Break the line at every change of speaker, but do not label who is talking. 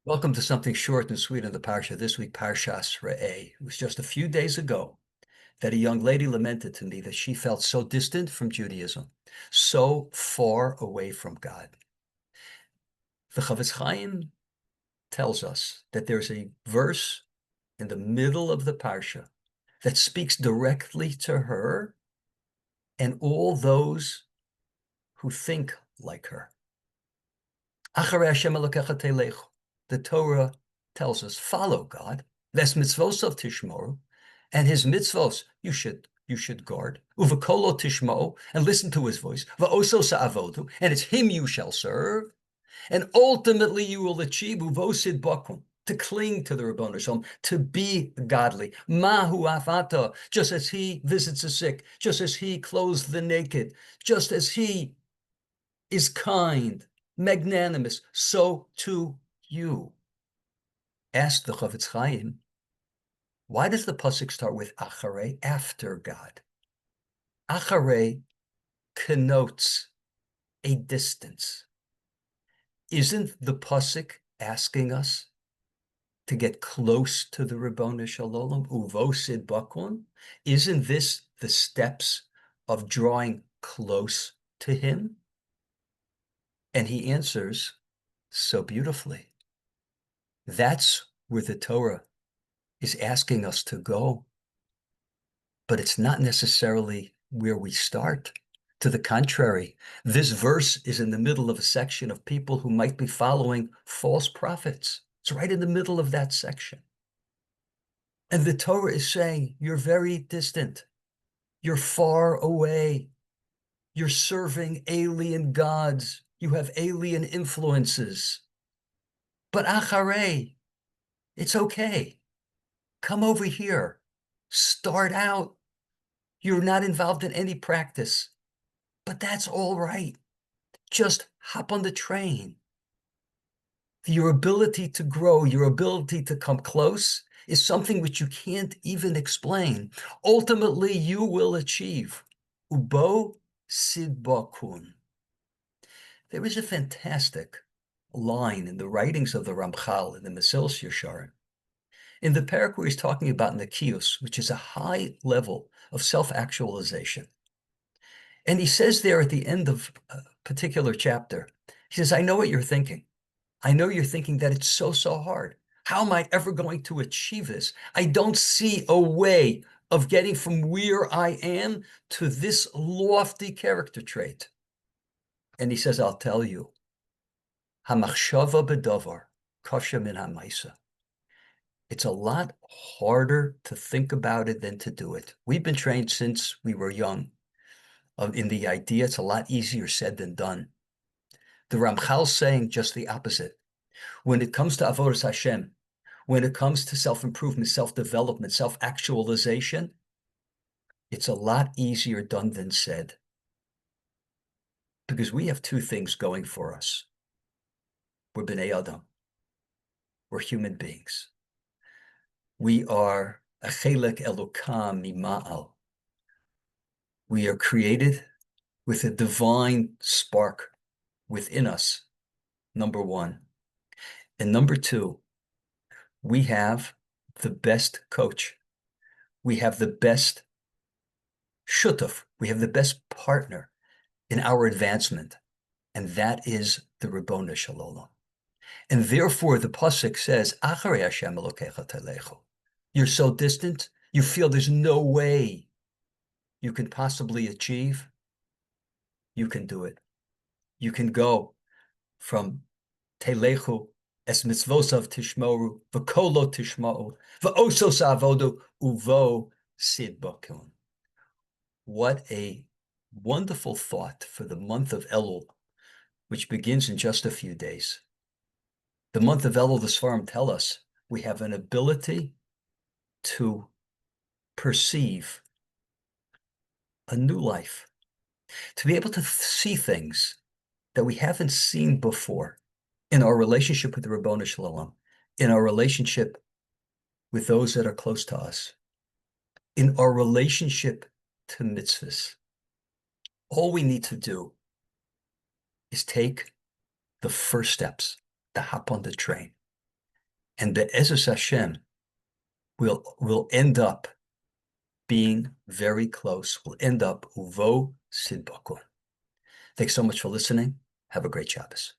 Welcome to something short and sweet in the Parsha. This week, Parshas Re'eh. It was just a few days ago that a young lady lamented to me that she felt so distant from Judaism, so far away from God. The Chavetz Chaim tells us that there's a verse in the middle of the Parsha that speaks directly to her and all those who think like her. Acharei Hashem Elokecha telechu. The Torah tells us, follow God. Ves mitzvosav tishmoru, and his mitzvos you should guard. Uvekolo tishmo, and listen to his voice. Va'oso sa'avodu, and it's him you shall serve. And ultimately you will achieve uvosid bakum, to cling to the Ribono Shel Olam, to be godly. Mahu afata, just as he visits the sick, just as he clothes the naked, just as he is kind, magnanimous, so too you. Ask the Chavetz Chaim, why does the pasuk start with acharei, after God? Acharei connotes a distance. Isn't the pasuk asking us to get close to the Ribono Shel Olam? Uvosid bakun? Isn't this the steps of drawing close to him? And he answers so beautifully. That's where the Torah is asking us to go. But it's not necessarily where we start. To the contrary, this verse is in the middle of a section of people who might be following false prophets. It's right in the middle of that section. And the Torah is saying, you're very distant. You're far away. You're serving alien gods. You have alien influences. But acharei, it's okay. Come over here. Start out. You're not involved in any practice, but that's all right. Just hop on the train. Your ability to grow, your ability to come close is something which you can't even explain. Ultimately, you will achieve. Ubo sidbakun. There is a fantastic line in the writings of the Ramchal in the Mesilas Yesharim, in the parak where he's talking about Nekius, which is a high level of self-actualization. And he says there at the end of a particular chapter, he says, I know what you're thinking. I know you're thinking that it's so hard. How am I ever going to achieve this? I don't see a way of getting from where I am to this lofty character trait. And he says, I'll tell you, Hamachshava bedavar, kasha min hamaisa. It's a lot harder to think about it than to do it. We've been trained since we were young in the idea it's a lot easier said than done. The Ramchal's saying just the opposite. When it comes to Avodas Hashem, when it comes to self-improvement, self-development, self-actualization, it's a lot easier done than said. Because we have two things going for us. We're Bnei Adam. We're human beings. We are a chelek elokam mima'al. We are created with a divine spark within us, number one. And number two, we have the best coach. We have the best shutuf. We have the best partner in our advancement. And that is the Ribono Shel Olam. And therefore, the pasuk says, Acharei Hashem Elokecha telechu. You're so distant, you feel there's no way you can possibly achieve. You can do it. You can go from telechu es mitzvosav tishmoru, v'kolo tishmoru, v'oso sa'avodu, uvo sid bakun. What a wonderful thought for the month of Elul, which begins in just a few days. The month of Elul, the Sfarim tell us, we have an ability to perceive a new life, to be able to see things that we haven't seen before in our relationship with the Ribono Shel Olam, in our relationship with those that are close to us, in our relationship to mitzvahs. All we need to do is take the first steps to hop on the train. And Be'ezus Hashem will end up being very close. We'll end up uvo sidbakun. Thanks so much for listening. Have a great Shabbos.